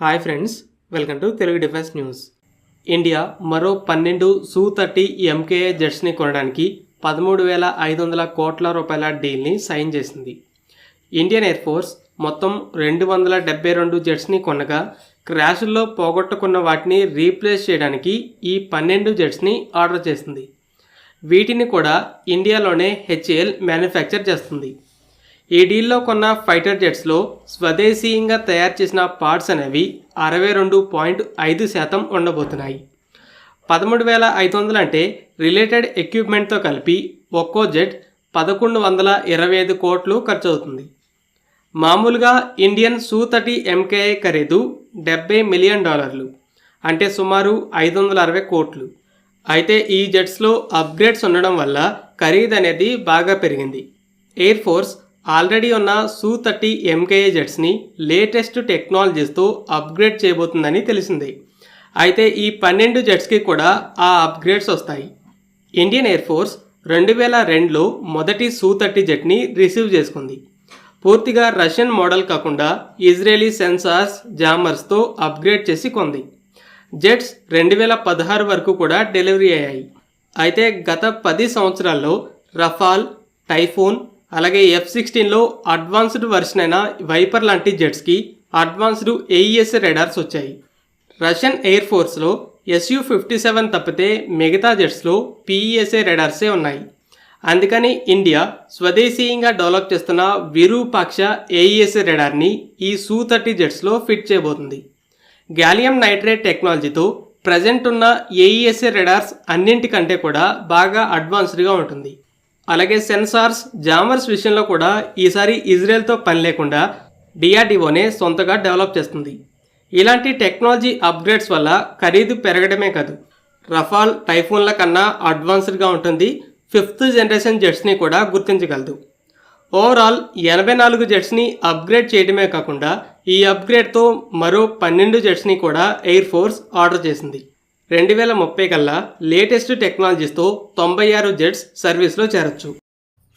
Hi friends, welcome to Telugu defence news. India మరో 12 Su-30 MKA జెట్స్ని కొనడానికి 13,500 కోట్ల రూపాయల డీల్ని సైన్ చేసింది. ఇండియన్ ఎయిర్ ఫోర్స్ మొత్తం 272 జెట్స్ని కొనగా క్రాష్ల్లో పోగొట్టుకున్న వాటిని రీప్లేస్ చేయడానికి ఈ 12 జెట్స్ని ఆర్డర్ చేసింది. వీటిని కూడా ఇండియాలోనే HAL మ్యానుఫ్యాక్చర్ చేస్తుంది. ఈ డీల్లో కొన్న ఫైటర్ జెట్స్లో స్వదేశీయంగా తయారు చేసిన పార్ట్స్ అనేవి 62.5% ఉండబోతున్నాయి. 13,500 అంటే రిలేటెడ్ ఎక్విప్మెంట్తో కలిపి ఒక్కో జెట్ 1,125 కోట్లు ఖర్చు అవుతుంది. మామూలుగా ఇండియన్ Su-30 MKA ఖరీదు $70 మిలియన్, అంటే సుమారు 560 కోట్లు. అయితే ఈ జెట్స్లో అప్గ్రేడ్స్ ఉండడం వల్ల ఖరీదు అనేది బాగా పెరిగింది. ఎయిర్ ఫోర్స్ ఆల్రెడీ ఉన్న Su-30 MKA జెట్స్ని లేటెస్ట్ టెక్నాలజీస్తో అప్గ్రేడ్ చేయబోతుందని తెలిసింది. అయితే ఈ 12 జెట్స్కి కూడా ఆ అప్గ్రేడ్స్ వస్తాయి. ఇండియన్ ఎయిర్ ఫోర్స్ 2002లో మొదటి Su-30 జెట్ని రిసీవ్ చేసుకుంది. పూర్తిగా రష్యన్ మోడల్ కాకుండా ఇజ్రాయలీ సెన్సార్స్ జామర్స్తో అప్గ్రేడ్ చేసి కొంది. జెట్స్ 2016 వరకు కూడా డెలివరీ అయ్యాయి. అయితే గత 10 సంవత్సరాల్లో రఫాల్, టైఫూన్, అలాగే F-16లో అడ్వాన్స్డ్ వెర్షన్ అయిన వైపర్ లాంటి జెట్స్కి అడ్వాన్స్డ్ AESA రాడార్స్ వచ్చాయి. రష్యన్ ఎయిర్ ఫోర్స్లో Su-57 తప్పితే మిగతా జెట్స్లో PESA రాడార్సే ఉన్నాయి. అందుకని ఇండియా స్వదేశీయంగా డెవలప్ చేస్తున్న విరూపాక్ష AESA రాడార్ని ఈ Su-30 జెట్స్లో ఫిట్ చేయబోతుంది. గ్యాలియం నైట్రేట్ టెక్నాలజీతో ప్రజెంట్ ఉన్న AESA రాడార్స్ అన్నింటికంటే కూడా బాగా అడ్వాన్స్డ్గా ఉంటుంది. అలాగే సెన్సార్స్, జామర్స్ విషయంలో కూడా ఈసారి ఇజ్రాయెల్తో పని లేకుండా DRDOనే సొంతగా డెవలప్ చేస్తుంది. ఇలాంటి టెక్నాలజీ అప్గ్రేడ్స్ వల్ల ఖరీదు పెరగడమే కాదు, రఫాల్, టైఫూన్ల కన్నా అడ్వాన్స్డ్గా ఉంటుంది. 5th జనరేషన్ జెట్స్ని కూడా గుర్తించగలదు. ఓవరాల్ 84 జెట్స్ని అప్గ్రేడ్ చేయడమే కాకుండా ఈ అప్గ్రేడ్తో మరో 12 జెట్స్ని కూడా ఎయిర్ ఫోర్స్ ఆర్డర్ చేసింది. 2030 కల్లా లేటెస్ట్ టెక్నాలజీస్తో 96 జెట్స్ సర్వీస్లో చేరొచ్చు.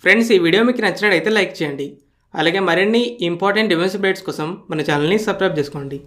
ఫ్రెండ్స్, ఈ వీడియో మీకు నచ్చినట్లయితే లైక్ చేయండి. అలాగే మరిన్ని ఇంపార్టెంట్ డిఫెన్స్ అప్డేట్స్ కోసం మన ఛానల్ని సబ్స్క్రైబ్ చేసుకోండి.